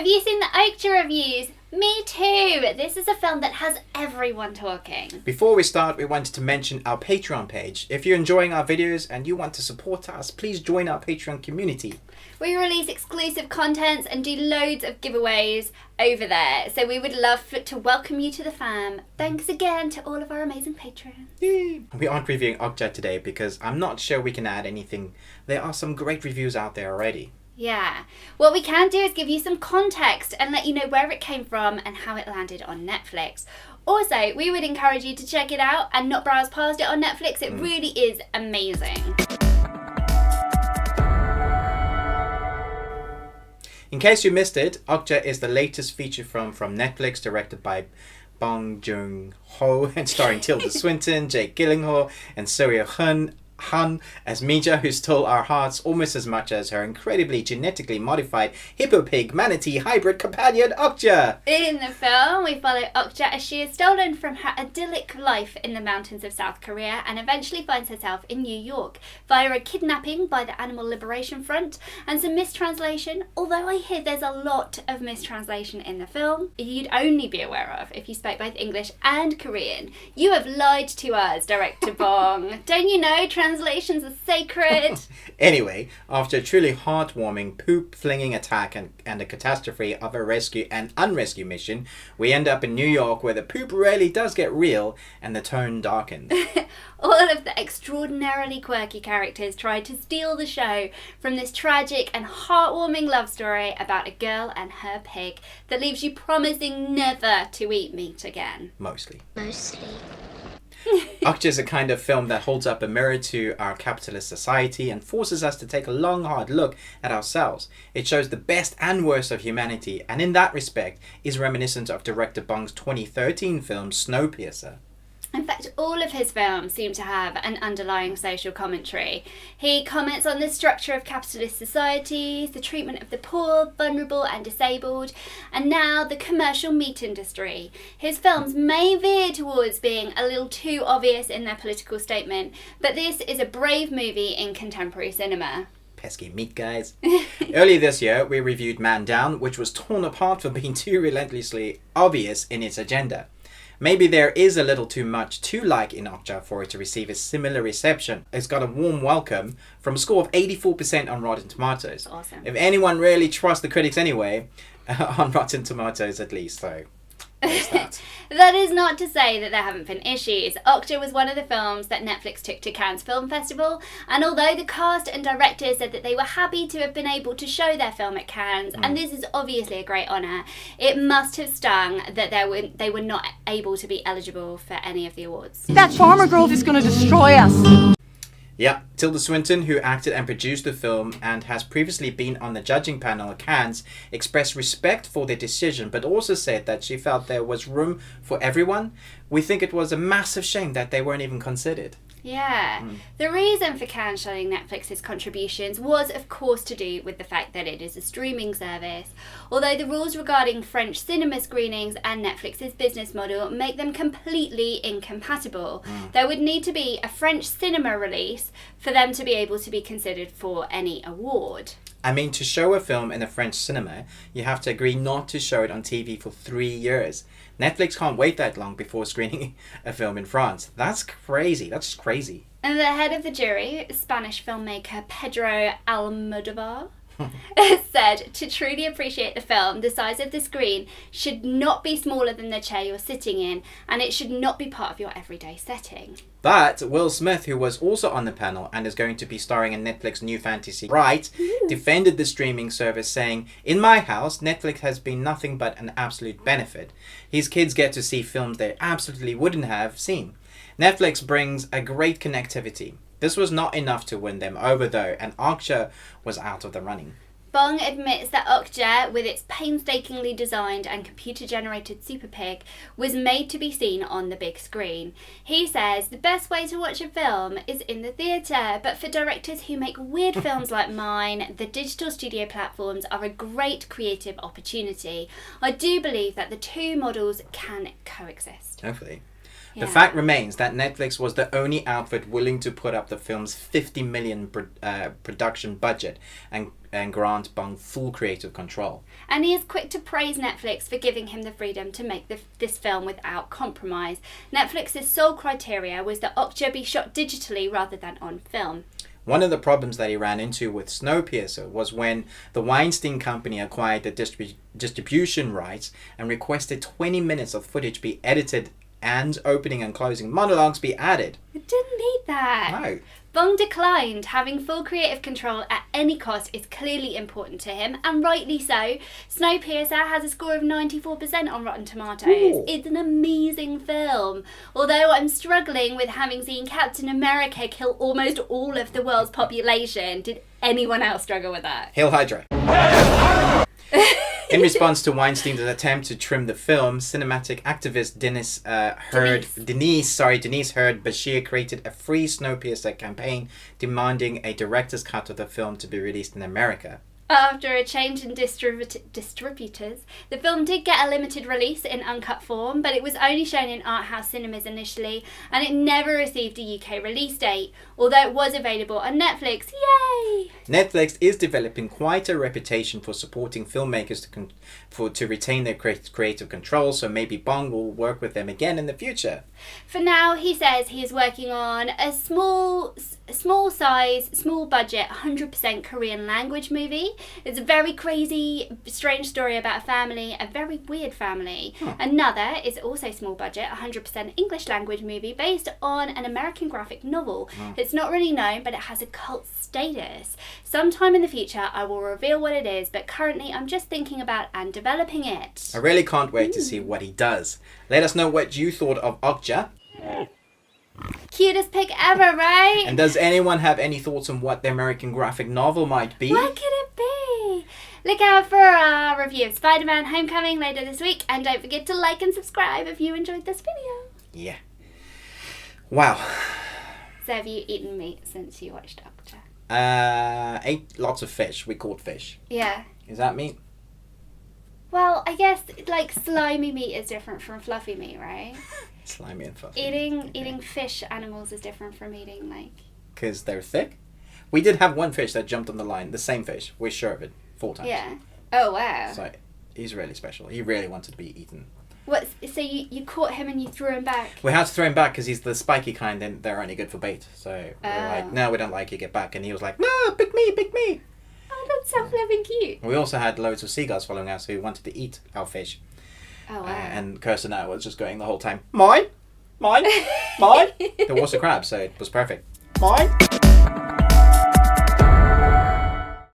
Have you seen the Okja reviews? Me too! This is a film that has everyone talking. Before we start, we wanted to mention our Patreon page. If you're enjoying our videos and you want to support us, please join our Patreon community. We release exclusive contents and do loads of giveaways over there. So we would love to welcome you to the fam. Thanks again to all of our amazing patrons. Yay. We aren't reviewing Okja today because I'm not sure we can add anything. There are some great reviews out there already. Yeah. What we can do is give you some context and let you know where it came from and how it landed on Netflix. Also, we would encourage you to check it out and not browse past it on Netflix. It really is amazing. In case you missed it, Okja is the latest feature film from Netflix, directed by Bong Joon-Ho and starring Tilda Swinton, Jake Gyllenhaal and seo-hyun as Mija, who stole our hearts almost as much as her incredibly genetically modified hippo pig manatee hybrid companion Okja. In the film, we follow Okja as she is stolen from her idyllic life in the mountains of South Korea and eventually finds herself in New York via a kidnapping by the Animal Liberation Front and some mistranslation, although I hear there's a lot of mistranslation in the film you'd only be aware of if you spoke both English and Korean. You have lied to us, Director Bong. Don't you know translations are sacred? Anyway, after a truly heartwarming poop-flinging attack and a catastrophe of a rescue and unrescue mission, we end up in New York where the poop really does get real and the tone darkens. All of the extraordinarily quirky characters try to steal the show from this tragic and heartwarming love story about a girl and her pig that leaves you promising never to eat meat again. Mostly. Mostly. Okja is a kind of film that holds up a mirror to our capitalist society and forces us to take a long, hard look at ourselves. It shows the best and worst of humanity, and in that respect is reminiscent of director Bong's 2013 film Snowpiercer. In fact, all of his films seem to have an underlying social commentary. He comments on the structure of capitalist societies, the treatment of the poor, vulnerable and disabled, and now the commercial meat industry. His films may veer towards being a little too obvious in their political statement, but this is a brave movie in contemporary cinema. Pesky meat guys. Earlier this year, we reviewed Man Down, which was torn apart for being too relentlessly obvious in its agenda. Maybe there is a little too much to like in Okja for it to receive a similar reception. It's got a warm welcome from a score of 84% on Rotten Tomatoes. Awesome. If anyone really trusts the critics anyway, on Rotten Tomatoes at least, so there's that. That is not to say that there haven't been issues. Okja was one of the films that Netflix took to Cannes Film Festival, and although the cast and directors said that they were happy to have been able to show their film at Cannes, and this is obviously a great honour, it must have stung that they were not able to be eligible for any of the awards. That farmer girl is going to destroy us. Yeah, Tilda Swinton, who acted and produced the film and has previously been on the judging panel at Cannes, expressed respect for their decision, but also said that she felt there was room for everyone. We think it was a massive shame that they weren't even considered. Yeah. The reason for Cannes showing Netflix's contributions was, of course, to do with the fact that it is a streaming service. Although the rules regarding French cinema screenings and Netflix's business model make them completely incompatible. There would need to be a French cinema release for them to be able to be considered for any award. I mean, to show a film in a French cinema, you have to agree not to show it on TV for 3 years. Netflix can't wait that long before screening a film in France. That's crazy. That's just crazy. And the head of the jury, Spanish filmmaker Pedro Almodovar, said to truly appreciate the film, the size of the screen should not be smaller than the chair you're sitting in, and it should not be part of your everyday setting. But Will Smith, who was also on the panel and is going to be starring in Netflix's new fantasy Bright, defended the streaming service, saying, "In my house, Netflix has been nothing but an absolute benefit. His kids get to see films they absolutely wouldn't have seen. Netflix brings a great connectivity. This was not enough to win them over though, and Okja was out of the running." Bong admits that Okja, with its painstakingly designed and computer-generated Super Pig, was made to be seen on the big screen. He says the best way to watch a film is in the theatre, but for directors who make weird films like mine, the digital studio platforms are a great creative opportunity. I do believe that the two models can coexist. Hopefully. The fact remains that Netflix was the only outfit willing to put up the film's $50 million production budget and grant Bong full creative control. And he is quick to praise Netflix for giving him the freedom to make this film without compromise. Netflix's sole criteria was that Okja be shot digitally rather than on film. One of the problems that he ran into with Snowpiercer was when the Weinstein Company acquired the distribution rights and requested 20 minutes of footage be edited and opening and closing monologues be added. It didn't need that. No. Bong declined. Having full creative control at any cost is clearly important to him, and rightly so. Snowpiercer has a score of 94% on Rotten Tomatoes. Ooh. It's an amazing film. Although I'm struggling with having seen Captain America kill almost all of the world's population. Did anyone else struggle with that? Hail Hydra. In response to Weinstein's attempt to trim the film, cinematic activist Denise Heard Bashir created a free Snowpiercer campaign demanding a director's cut of the film to be released in America. After a change in distributors, the film did get a limited release in uncut form, but it was only shown in art house cinemas initially, and it never received a UK release date, although it was available on Netflix. Yay! Netflix is developing quite a reputation for supporting filmmakers to retain their creative control, so maybe Bong will work with them again in the future. For now, he says he is working on a small size, small budget, 100% Korean language movie. It's a very crazy, strange story about a family, a very weird family. Another is also small budget, 100% English language movie based on an American graphic novel. It's not really known, but it has a cult status. Sometime in the future, I will reveal what it is, but currently I'm just thinking about and developing it. I really can't wait to see what he does. Let us know what you thought of Okja. Cutest pick ever, right? And does anyone have any thoughts on what the American graphic novel might be? What could it be? Look out for our review of Spider-Man Homecoming later this week, and don't forget to like and subscribe if you enjoyed this video. Yeah. Wow. So have you eaten meat since you watched Okja? Ate lots of fish. We caught fish. Yeah. Is that meat? Well, I guess like slimy meat is different from fluffy meat, right? Slimy and fluffy. Eating fish animals is different from eating like... Because they're thick? We did have one fish that jumped on the line. The same fish. We're sure of it. 4 times. Yeah. Oh, wow. So he's really special. He really wanted to be eaten. What? So you caught him and you threw him back? We had to throw him back because he's the spiky kind and they're only good for bait. So we were like, no, we don't like you, get back. And he was like, no, pick me, pick me. Oh, that's so flipping cute. We also had loads of seagulls following us who wanted to eat our fish. Oh, wow. And Kirsten and I was just going the whole time, mine, mine, mine. There was a crab, so it was perfect. Mine.